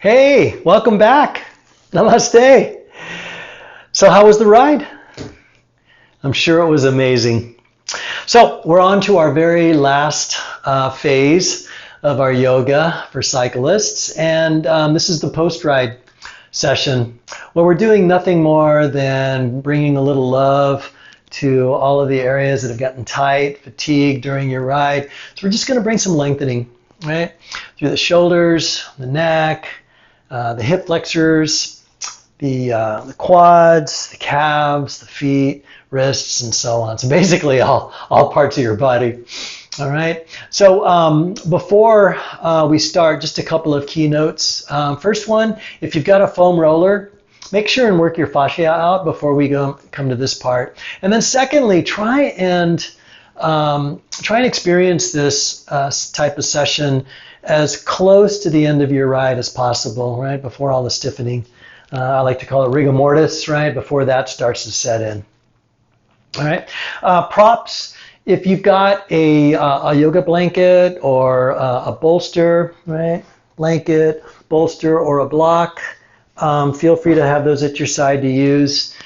Hey, welcome back. Namaste. So how was the ride? I'm sure it was amazing. So we're on to our very last phase of our yoga for cyclists, and this is the post-ride session where we're doing nothing more than bringing a little love to all of the areas that have gotten tight, fatigued during your ride. So we're just going to bring some lengthening, right? Through the shoulders, the neck, the hip flexors, the quads, the calves, the feet, wrists, and so on. So basically all parts of your body. All right. So before we start, just a couple of keynotes. First one, if you've got a foam roller, make sure and work your fascia out before we come to this part. And then secondly, try and experience this type of session as close to the end of your ride as possible, right? Before all the stiffening. I like to call it rigor mortis, right? Before that starts to set in. All right. Props, if you've got a yoga blanket or a bolster, right? Blanket, bolster, or a block, feel free to have those at your side to use.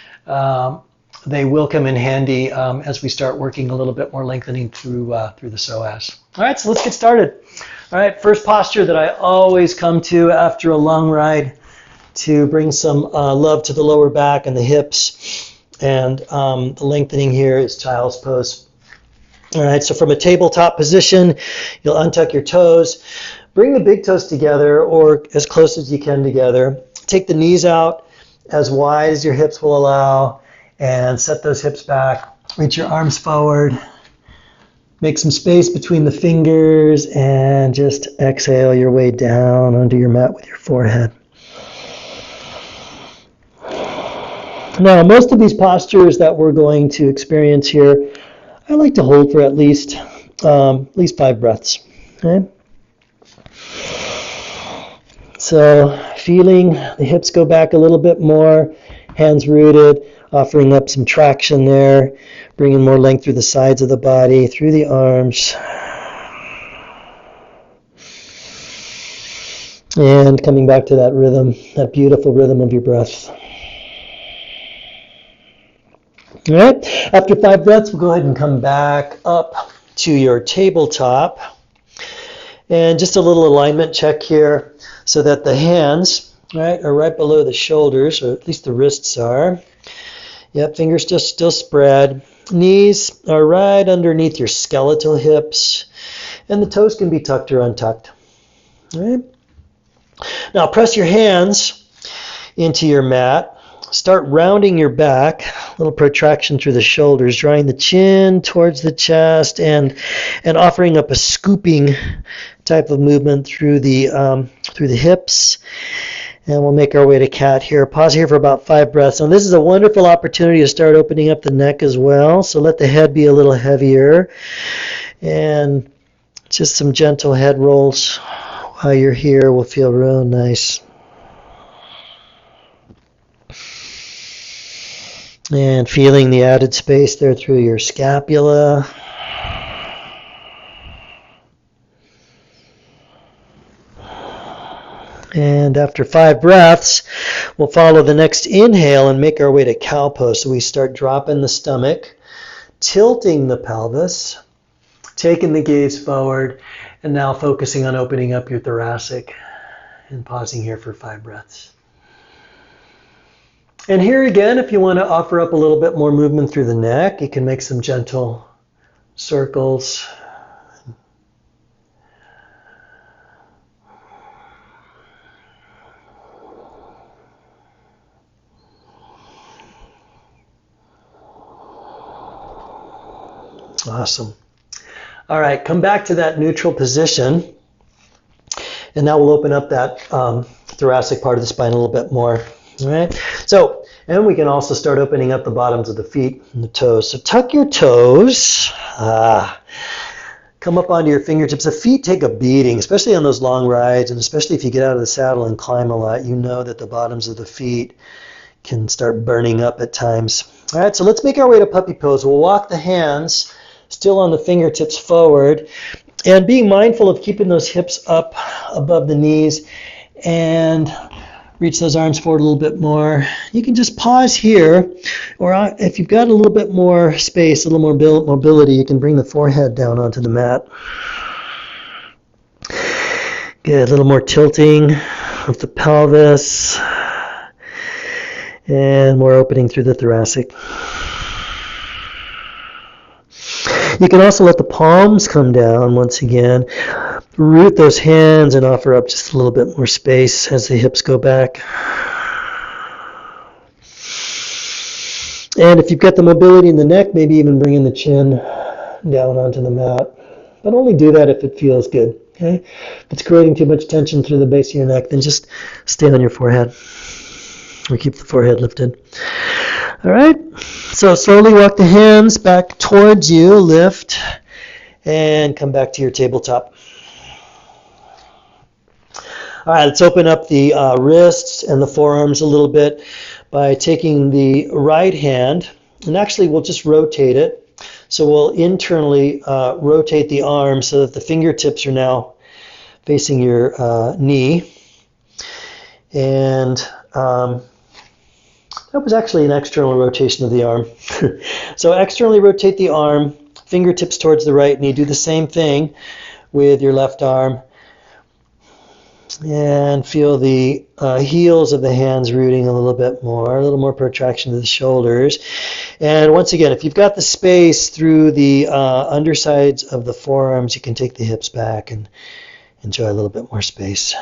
They will come in handy as we start working a little bit more lengthening through the psoas. All right, so let's get started. All right, first posture that I always come to after a long ride to bring some love to the lower back and the hips. And the lengthening here is child's pose. All right, so from a tabletop position, you'll untuck your toes. Bring the big toes together or as close as you can together. Take the knees out as wide as your hips will allow and set those hips back. Reach your arms forward. Make some space between the fingers and just exhale your way down onto your mat with your forehead. Now, most of these postures that we're going to experience here, I like to hold for at least 5 breaths. Okay? So, feeling the hips go back a little bit more, hands rooted, offering up some traction there, bringing more length through the sides of the body, through the arms. And coming back to that rhythm, that beautiful rhythm of your breath. All right, after 5 breaths, we'll go ahead and come back up to your tabletop. And just a little alignment check here so that the hands, right, are right below the shoulders, or at least the wrists are. Yep, fingers just still spread. Knees are right underneath your skeletal hips. And the toes can be tucked or untucked. All right. Now press your hands into your mat. Start rounding your back, a little protraction through the shoulders, drawing the chin towards the chest and offering up a scooping type of movement through the hips. And we'll make our way to cat here. Pause here for about 5 breaths. And this is a wonderful opportunity to start opening up the neck as well. So let the head be a little heavier. And just some gentle head rolls while you're here will feel real nice. And feeling the added space there through your scapula. And after 5 breaths, we'll follow the next inhale and make our way to cow pose. So we start dropping the stomach, tilting the pelvis, taking the gaze forward, and now focusing on opening up your thoracic and pausing here for 5 breaths. And here again, if you want to offer up a little bit more movement through the neck, you can make some gentle circles. Awesome. All right, come back to that neutral position. And now we'll open up that thoracic part of the spine a little bit more. All right. So, and we can also start opening up the bottoms of the feet and the toes. So tuck your toes. Come up onto your fingertips. The feet take a beating, especially on those long rides, and especially if you get out of the saddle and climb a lot. You know that the bottoms of the feet can start burning up at times. All right, so let's make our way to puppy pose. We'll walk the hands still on the fingertips forward, and being mindful of keeping those hips up above the knees and reach those arms forward a little bit more. You can just pause here, or if you've got a little bit more space, a little more mobility, you can bring the forehead down onto the mat. Good, a little more tilting of the pelvis, and more opening through the thoracic. You can also let the palms come down once again. Root those hands and offer up just a little bit more space as the hips go back. And if you've got the mobility in the neck, maybe even bringing the chin down onto the mat. But only do that if it feels good. Okay? If it's creating too much tension through the base of your neck, then just stay on your forehead. Or keep the forehead lifted. All right? So slowly walk the hands back towards you, lift, and come back to your tabletop. All right, let's open up the wrists and the forearms a little bit by taking the right hand, and actually we'll just rotate it. So we'll internally rotate the arm so that the fingertips are now facing your knee. And that was actually an external rotation of the arm. So externally rotate the arm, fingertips towards the right knee. Do the same thing with your left arm. And feel the heels of the hands rooting a little more protraction to the shoulders. And once again, if you've got the space through the undersides of the forearms, you can take the hips back and enjoy a little bit more space.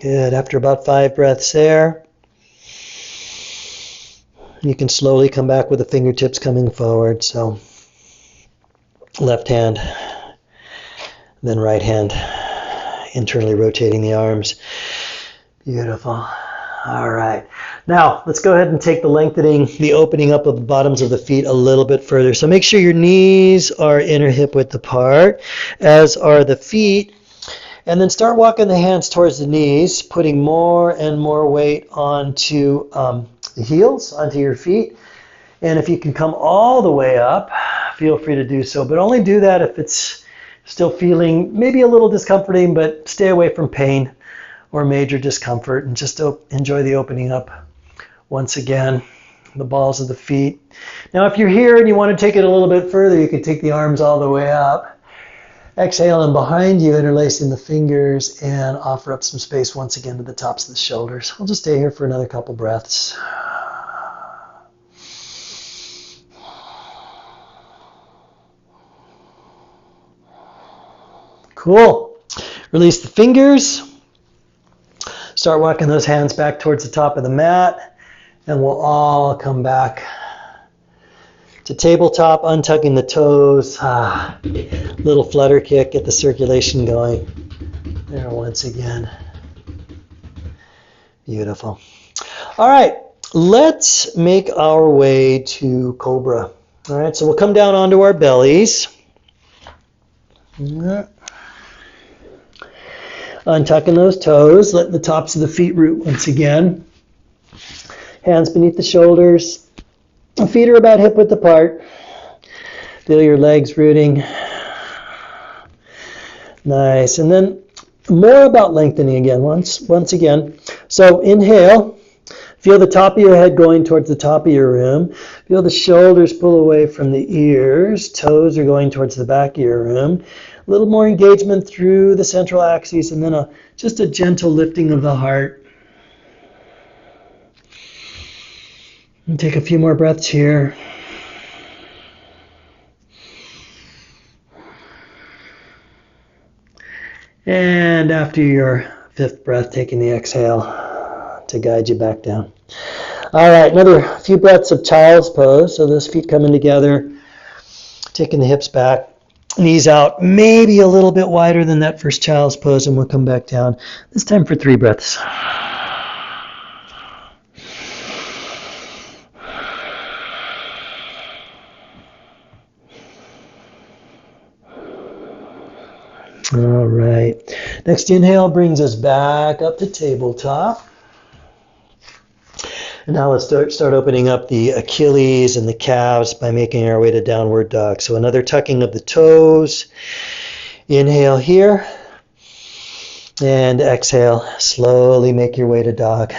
Good. After about 5 breaths there, you can slowly come back with the fingertips coming forward. So left hand, then right hand, internally rotating the arms. Beautiful. All right. Now let's go ahead and take the opening up of the bottoms of the feet a little bit further. So make sure your knees are inner hip width apart, as are the feet. And then start walking the hands towards the knees, putting more and more weight onto the heels, onto your feet. And if you can come all the way up, feel free to do so. But only do that if it's still feeling maybe a little discomforting, but stay away from pain or major discomfort, and just enjoy the opening up once again, the balls of the feet. Now if you're here and you want to take it a little bit further, you can take the arms all the way up. Exhale, and behind you, interlacing the fingers, and offer up some space once again to the tops of the shoulders. We'll just stay here for another couple breaths. Cool. Release the fingers. Start walking those hands back towards the top of the mat, and we'll all come back to tabletop, untucking the toes. Little flutter kick, get the circulation going. There once again. Beautiful. All right, let's make our way to Cobra. All right, so we'll come down onto our bellies. Untucking those toes, letting the tops of the feet root once again. Hands beneath the shoulders. Feet are about hip width apart. Feel your legs rooting. Nice. And then more about lengthening again, once again. So inhale. Feel the top of your head going towards the top of your room. Feel the shoulders pull away from the ears. Toes are going towards the back of your room. A little more engagement through the central axis, and then just a gentle lifting of the heart. And take a few more breaths here. And after your 5th breath, taking the exhale to guide you back down. All right, another few breaths of child's pose. So those feet coming together, taking the hips back, knees out, maybe a little bit wider than that first child's pose, and we'll come back down. This time for 3 breaths. All right. Next inhale brings us back up to tabletop. And now let's start opening up the Achilles and the calves by making our way to downward dog. So another tucking of the toes. Inhale here. And exhale. Slowly make your way to dog.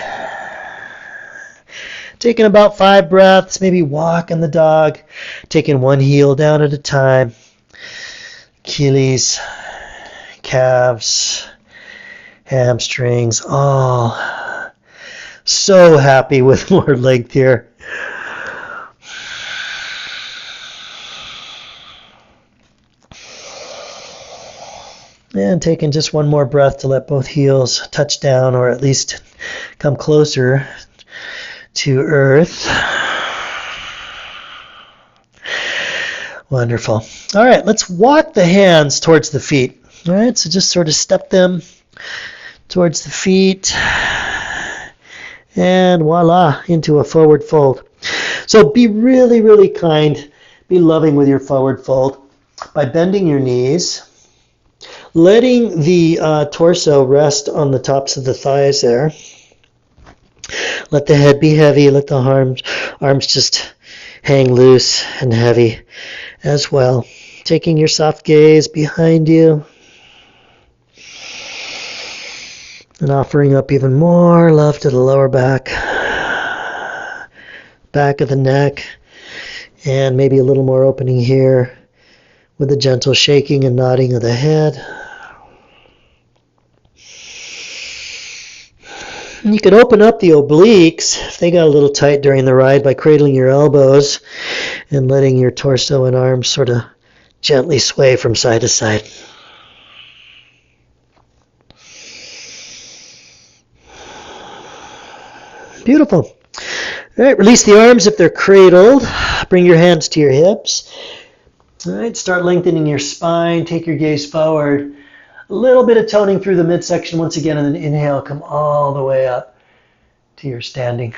Taking about 5 breaths, maybe walking the dog. Taking one heel down at a time. Achilles, calves, hamstrings, all so happy with more length here. And taking just one more breath to let both heels touch down, or at least come closer to earth. Wonderful. All right, let's walk the hands towards the feet. All right, so just sort of step them towards the feet. And voila, into a forward fold. So be really, really kind. Be loving with your forward fold by bending your knees, letting the torso rest on the tops of the thighs there. Let the head be heavy. Let the arms just hang loose and heavy as well. Taking your soft gaze behind you and offering up even more love to the lower back, back of the neck, and maybe a little more opening here with a gentle shaking and nodding of the head. And you could open up the obliques if they got a little tight during the ride by cradling your elbows and letting your torso and arms sort of gently sway from side to side. Beautiful. All right, release the arms if they're cradled. Bring your hands to your hips. All right, start lengthening your spine. Take your gaze forward. A little bit of toning through the midsection once again, and then inhale, come all the way up to your standing.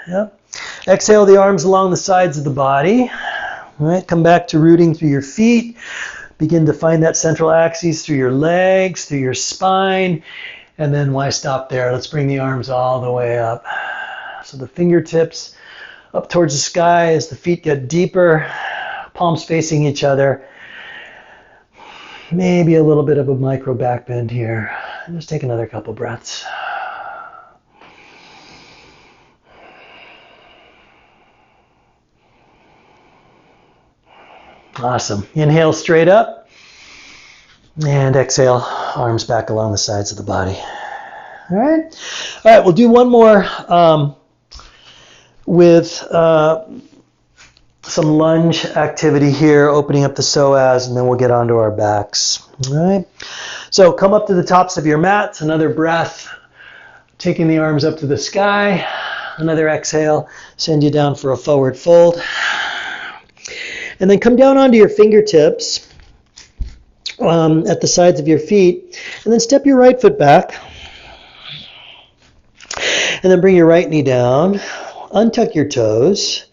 Yep. Exhale the arms along the sides of the body. All right, come back to rooting through your feet. Begin to find that central axis through your legs, through your spine. And then why stop there? Let's bring the arms all the way up. So the fingertips up towards the sky as the feet get deeper, palms facing each other. Maybe a little bit of a micro back bend here. Just take another couple breaths. Awesome. Inhale straight up. And exhale, arms back along the sides of the body. All right. All right, we'll do one more with some lunge activity here, opening up the psoas, and then we'll get onto our backs. All right. So come up to the tops of your mats. Another breath, taking the arms up to the sky. Another exhale, send you down for a forward fold. And then come down onto your fingertips at the sides of your feet, and then step your right foot back. And then bring your right knee down, untuck your toes,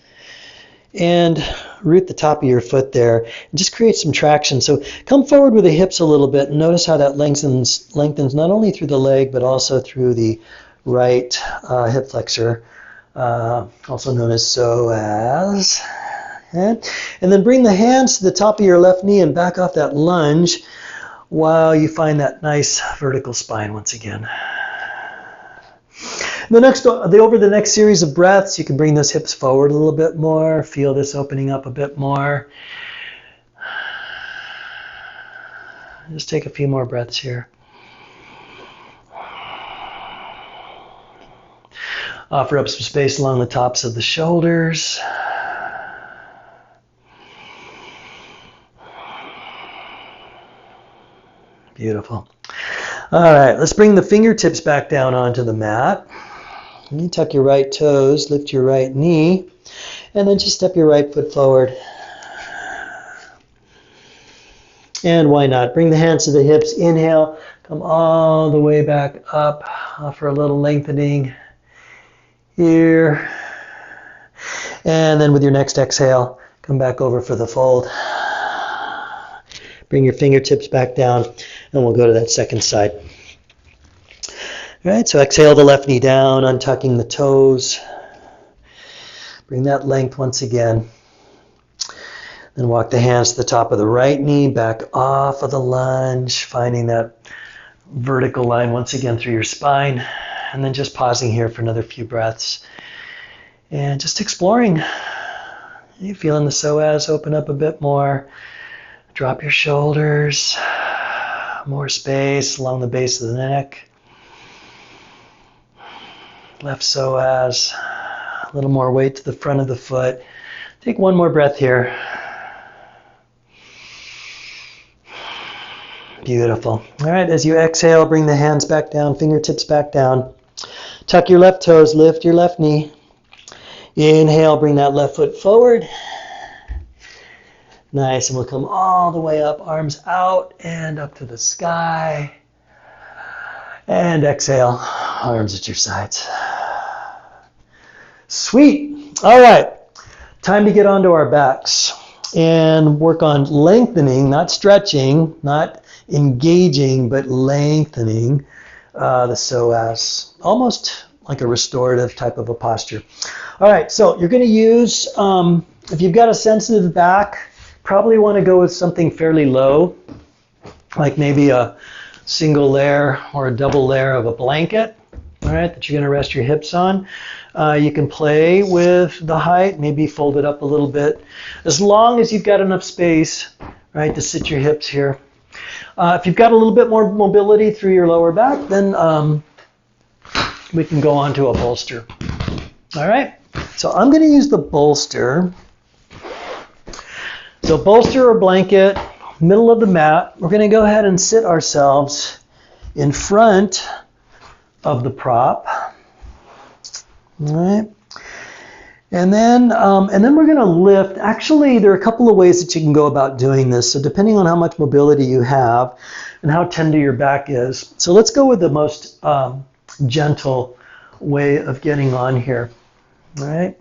and root the top of your foot there, and just create some traction. So come forward with the hips a little bit, and notice how that lengthens not only through the leg, but also through the right hip flexor, also known as psoas. Okay. And then bring the hands to the top of your left knee and back off that lunge while you find that nice vertical spine once again. Over the next series of breaths, you can bring those hips forward a little bit more. Feel this opening up a bit more. Just take a few more breaths here. Offer up some space along the tops of the shoulders. Beautiful. All right, let's bring the fingertips back down onto the mat. And you tuck your right toes, lift your right knee, and then just step your right foot forward. And why not? Bring the hands to the hips. Inhale, come all the way back up. Offer a little lengthening here. And then with your next exhale, come back over for the fold. Bring your fingertips back down, and we'll go to that second side. All right, so exhale the left knee down, untucking the toes. Bring that length once again. Then walk the hands to the top of the right knee, back off of the lunge, finding that vertical line once again through your spine. And then just pausing here for another few breaths. And just exploring. You feeling the psoas open up a bit more. Drop your shoulders. More space along the base of the neck. Left psoas. A little more weight to the front of the foot. Take one more breath here. Beautiful. All right, as you exhale, bring the hands back down, fingertips back down. Tuck your left toes, lift your left knee. Inhale, bring that left foot forward. Nice, and we'll come all the way up, arms out and up to the sky. And exhale, arms at your sides. Sweet. All right, time to get onto our backs and work on lengthening, not stretching, not engaging, but lengthening the psoas, almost like a restorative type of a posture. All right, so you're going to use, if you've got a sensitive back, probably want to go with something fairly low, like maybe a single layer or a double layer of a blanket, all right, that you're going to rest your hips on. You can play with the height, maybe fold it up a little bit, as long as you've got enough space, right, to sit your hips here. If you've got a little bit more mobility through your lower back, then we can go on to a bolster. All right, so I'm going to use the bolster. So bolster or blanket, middle of the mat. We're going to go ahead and sit ourselves in front of the prop. All right. And then we're going to lift. Actually, there are a couple of ways that you can go about doing this. So depending on how much mobility you have and how tender your back is. So let's go with the most gentle way of getting on here. All right.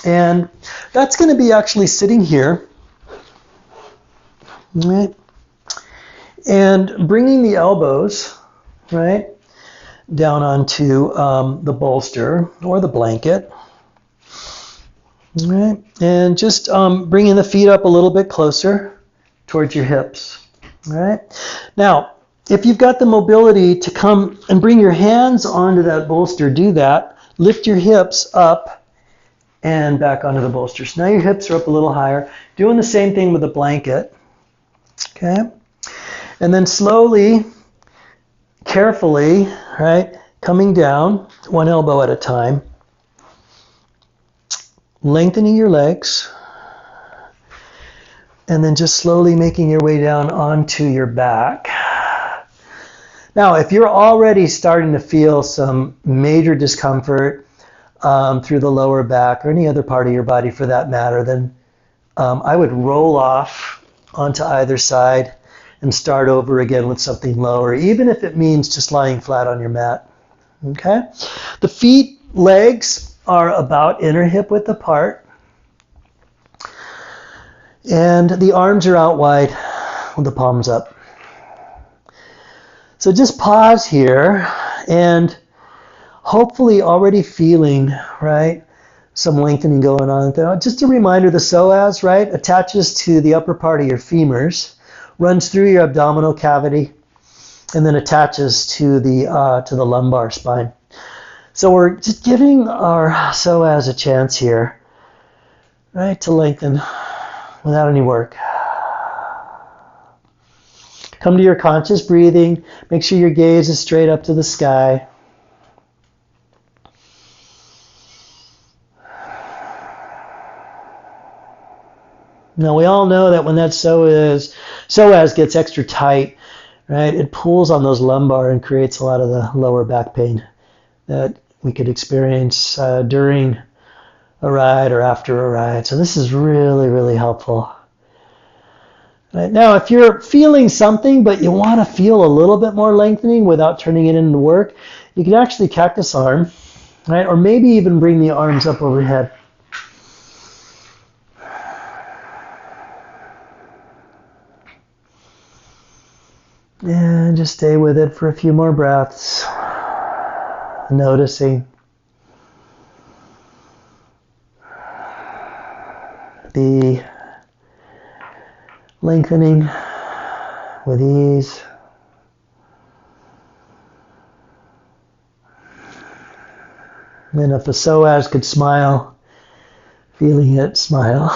And that's going to be actually sitting here. All right. And bringing the elbows, right, down onto the bolster or the blanket. All right, and just bringing the feet up a little bit closer towards your hips. All right. Now, if you've got the mobility to come and bring your hands onto that bolster, do that. Lift your hips up and back onto the bolster. So now your hips are up a little higher. Doing the same thing with the blanket. Okay. And then slowly, carefully, right, coming down, one elbow at a time. Lengthening your legs, and then just slowly making your way down onto your back. Now, if you're already starting to feel some major discomfort through the lower back or any other part of your body for that matter, then I would roll off onto either side and start over again with something lower, even if it means just lying flat on your mat. Okay? The feet, legs, are about inner hip width apart, and the arms are out wide with the palms up. So just pause here and hopefully already feeling, right, some lengthening going on there. Just a reminder, the psoas, right, attaches to the upper part of your femurs, runs through your abdominal cavity, and then attaches to the lumbar spine. So we're just giving our psoas a chance here, right, to lengthen without any work. Come to your conscious breathing. Make sure your gaze is straight up to the sky. Now we all know that when that psoas gets extra tight, right, it pulls on those lumbar and creates a lot of the lower back pain that we could experience during a ride or after a ride. So this is really, really helpful. Right, now, if you're feeling something, but you want to feel a little bit more lengthening without turning it into work, you can actually cactus arm, right? Or maybe even bring the arms up overhead. And just stay with it for a few more breaths. Noticing. the lengthening with ease. And if the psoas could smile, feeling it, smile.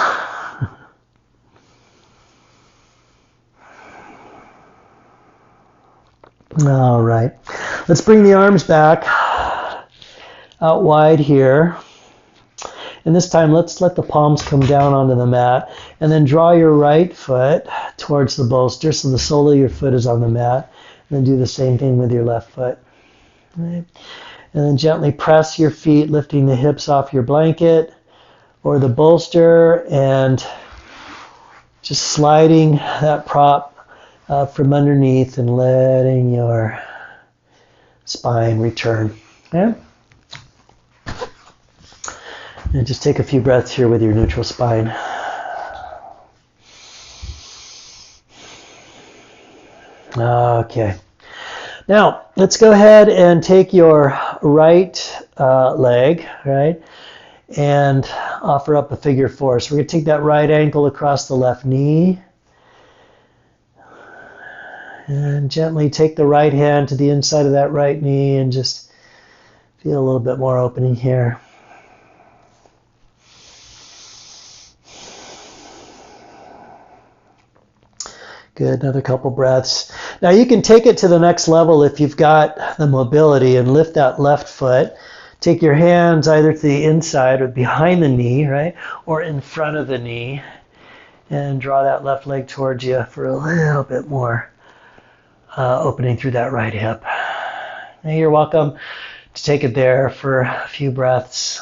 All right. Let's bring the arms back out wide here. And this time, let's let the palms come down onto the mat. And then draw your right foot towards the bolster so the sole of your foot is on the mat. And then do the same thing with your left foot. Right. And then gently press your feet, lifting the hips off your blanket or the bolster, and just sliding that prop up from underneath and letting your spine return. Okay? And just take a few breaths here with your neutral spine. Okay. Now, let's go ahead and take your right leg, right, and offer up a figure four. So we're going to take that right ankle across the left knee. And gently take the right hand to the inside of that right knee and just feel a little bit more opening here. Good, another couple breaths. Now you can take it to the next level if you've got the mobility and lift that left foot. Take your hands either to the inside or behind the knee, right, or in front of the knee, and draw that left leg towards you for a little bit more opening through that right hip. Now you're welcome to take it there for a few breaths.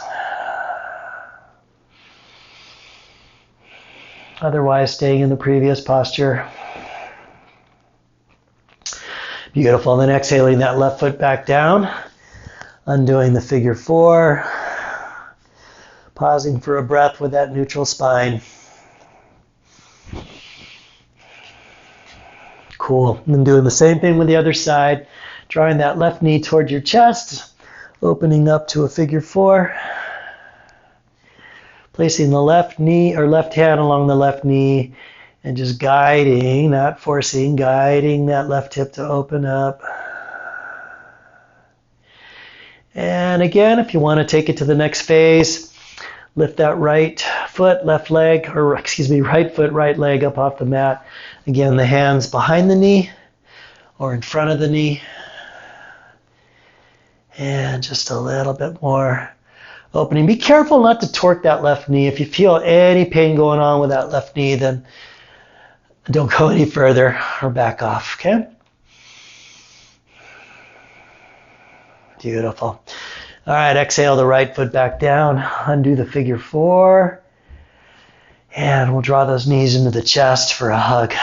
Otherwise, staying in the previous posture. Beautiful. And then exhaling that left foot back down, undoing the figure four, pausing for a breath with that neutral spine. Cool. And then doing the same thing with the other side, drawing that left knee toward your chest, opening up to a figure four, placing the left knee or left hand along the left knee, and just guiding, not forcing, guiding that left hip to open up. And again, if you want to take it to the next phase, lift that right foot, left leg, or excuse me, right foot, right leg up off the mat. Again, the hands behind the knee or in front of the knee. And just a little bit more opening. Be careful not to torque that left knee. If you feel any pain going on with that left knee, then don't go any further or back off, okay? Beautiful. All right, exhale the right foot back down, undo the figure four, and we'll draw those knees into the chest for a hug.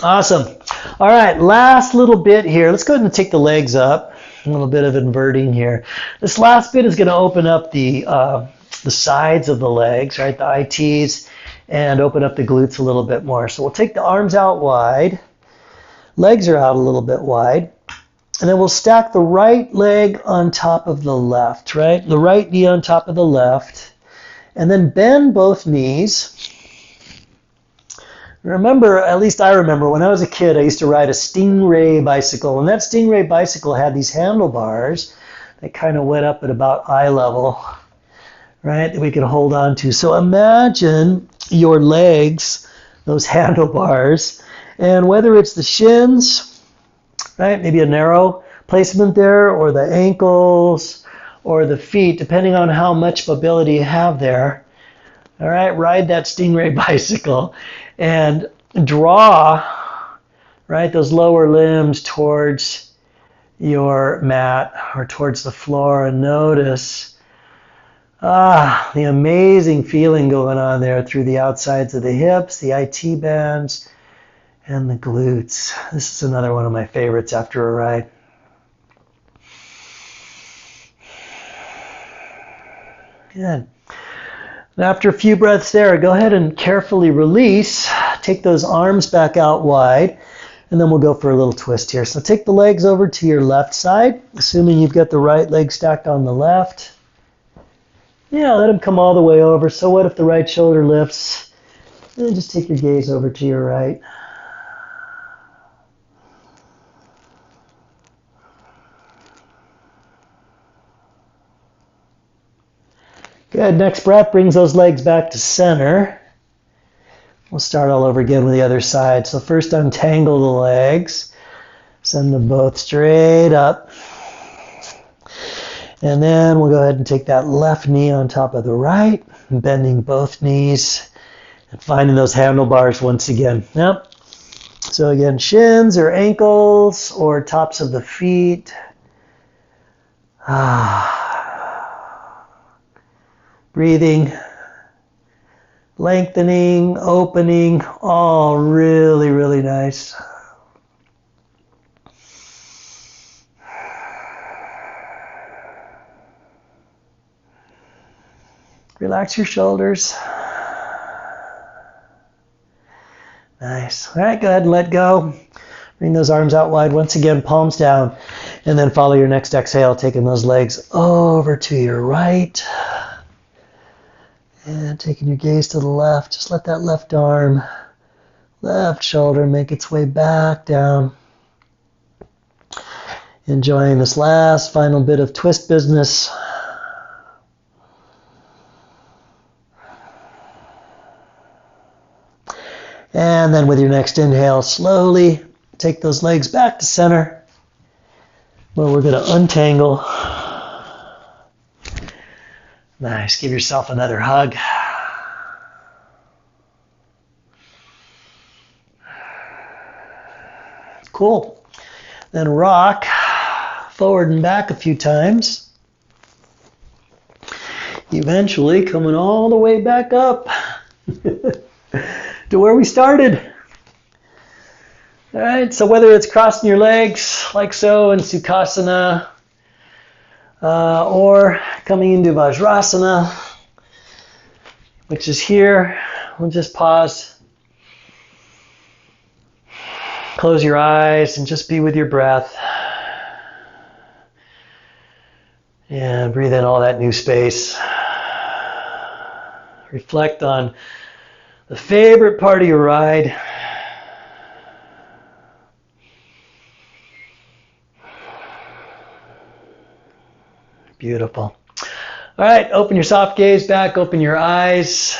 Awesome. All right, last little bit here. Let's go ahead and take the legs up. A little bit of inverting here. This last bit is going to open up the sides of the legs, right, the ITs, and open up the glutes a little bit more. So we'll take the arms out wide, legs are out a little bit wide, and then we'll stack the right leg on top of the left, right, the right knee on top of the left, and then bend both knees. Remember, at least I remember, when I was a kid, I used to ride a Stingray bicycle, and that Stingray bicycle had these handlebars that kind of went up at about eye level, right, that we could hold on to. So imagine your legs, those handlebars, and whether it's the shins, right, maybe a narrow placement there, or the ankles, or the feet, depending on how much mobility you have there. All right, ride that Stingray bicycle and draw, right, those lower limbs towards your mat or towards the floor, and notice the amazing feeling going on there through the outsides of the hips, the IT bands, and the glutes. This is another one of my favorites after a ride. Good. And after a few breaths there, go ahead and carefully release. Take those arms back out wide. And then we'll go for a little twist here. So take the legs over to your left side, assuming you've got the right leg stacked on the left. Yeah, let them come all the way over. So what if the right shoulder lifts? And then just take your gaze over to your right. Good. Next breath brings those legs back to center. We'll start all over again with the other side. So first untangle the legs. Send them both straight up. And then we'll go ahead and take that left knee on top of the right, bending both knees and finding those handlebars once again. Yep. So again, shins or ankles or tops of the feet. Breathing, lengthening, opening, all really, really nice. Relax your shoulders. Nice. All right, go ahead and let go. Bring those arms out wide. Once again, palms down. And then follow your next exhale, taking those legs over to your right. And taking your gaze to the left. Just let that left arm, left shoulder make its way back down. Enjoying this last final bit of twist business. And then with your next inhale, slowly take those legs back to center, where we're going to untangle. Nice. Give yourself another hug. Cool. Then rock forward and back a few times. Eventually coming all the way back up to where we started. All right, so whether it's crossing your legs like so in Sukhasana or coming into Vajrasana, which is here, we'll just pause, close your eyes, and just be with your breath. And breathe in all that new space. Reflect on the favorite part of your ride. Beautiful. All right, open your soft gaze back, open your eyes.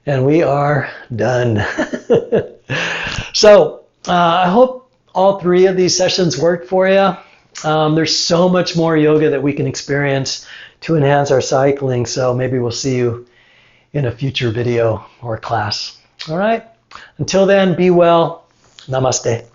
And we are done. So, I hope all three of these sessions worked for you. There's so much more yoga that we can experience to enhance our cycling. So maybe we'll see you in a future video or class. All right. Until then, be well. Namaste.